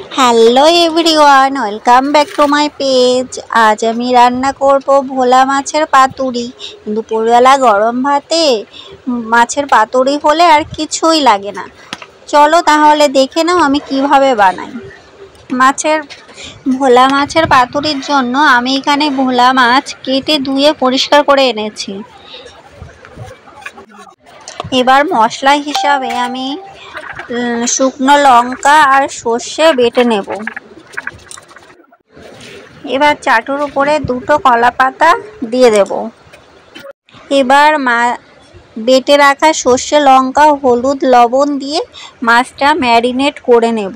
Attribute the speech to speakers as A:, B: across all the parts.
A: Hello everyone, welcome back to my page. আজ আমি রান্না করব ভোলা মাছের পাতুরি। দুপুরবেলা গরম ভাতে মাছের পাতুরি হলে আর কিছুই লাগে না। চলো তাহলে দেখে নাও আমি কিভাবে বানাই। ভোলা মাছের পাতুরির জন্য আমি এখানে ভোলা মাছ কেটে ধুয়ে পরিষ্কার করে এনেছি। এবার মশলা হিসাবে আমি শুকনো লঙ্কা আর সর্ষে বেটে নেব। এবার চাটুর উপরে দুটো কলা পাতা দিয়ে দেব। এবার বেটে রাখা সর্ষে, লঙ্কা, হলুদ, লবণ দিয়ে মাছটা ম্যারিনেট করে নেব।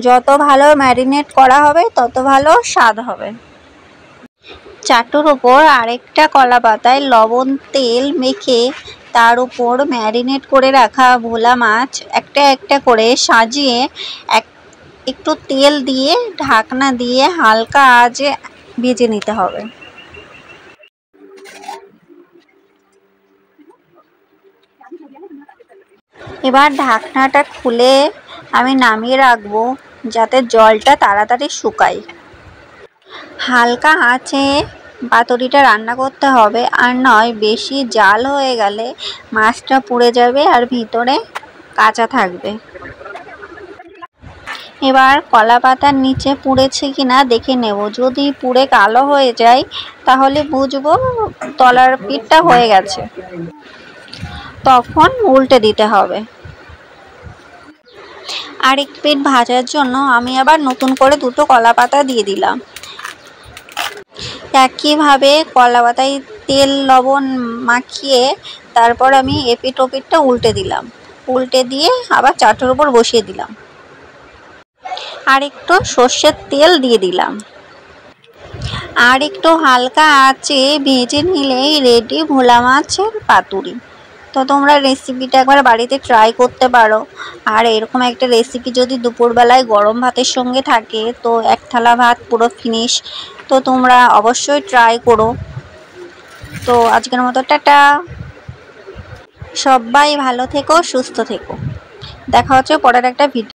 A: যত ভালো ম্যারিনেট করা হবে তত ভালো স্বাদ হবে। চাটুর উপর আরেকটা কলা পাতায় লবণ তেল মেখে তার উপর ম্যারিনেট করে রাখা ভোলা মাছ একটা একটা করে সাজিয়ে একটু তেল দিয়ে ঢাকনা দিয়ে হালকা আঁচে ভেজে নিতে হবে। এবার ঢাকনাটা খুলে আমি নামিয়ে রাখবো যাতে জলটা তাড়াতাড়ি শুকায়। হালকা আঁচে পাতুরিটা রান্না করতে হবে, আর নয় বেশি জাল হয়ে গেলে মাছটা পুড়ে যাবে আর ভিতরে কাঁচা থাকবে। এবার কলা পাতার নিচে পুড়েছে কিনা দেখে নেব। যদি পুড়ে কালো হয়ে যায় তাহলে বুঝবো তলার পিঠটা হয়ে গেছে, তখন উল্টে দিতে হবে। আরেক পিঠ ভাজার জন্য আমি আবার নতুন করে দুটো কলা পাতা দিয়ে দিলাম। একইভাবে কলা পাতায় তেল লবণ মাখিয়ে তারপর আমি এপিঠ ওপিঠটা উল্টে দিলাম। উল্টে দিয়ে আবার চাটুর উপর বসিয়ে দিলাম। আর একটু সর্ষের তেল দিয়ে দিলাম। আর একটু হালকা আঁচে ভেজে নিলেই রেডি ভোলা মাছের পাতুরি। তো তোমরা রেসিপিটা একবার বাড়িতে ট্রাই করতে পারো। আর এরকম একটা রেসিপি যদি দুপুরবেলায় গরম ভাতের সঙ্গে থাকে তো এক থালা ভাত পুরো ফিনিশ। তো তোমরা অবশ্যই ট্রাই করো। তো আজকের মতো টাটা। সবাই ভালো থেকো, সুস্থ থেকো। দেখা হচ্ছে পরের একটা ভিডিও।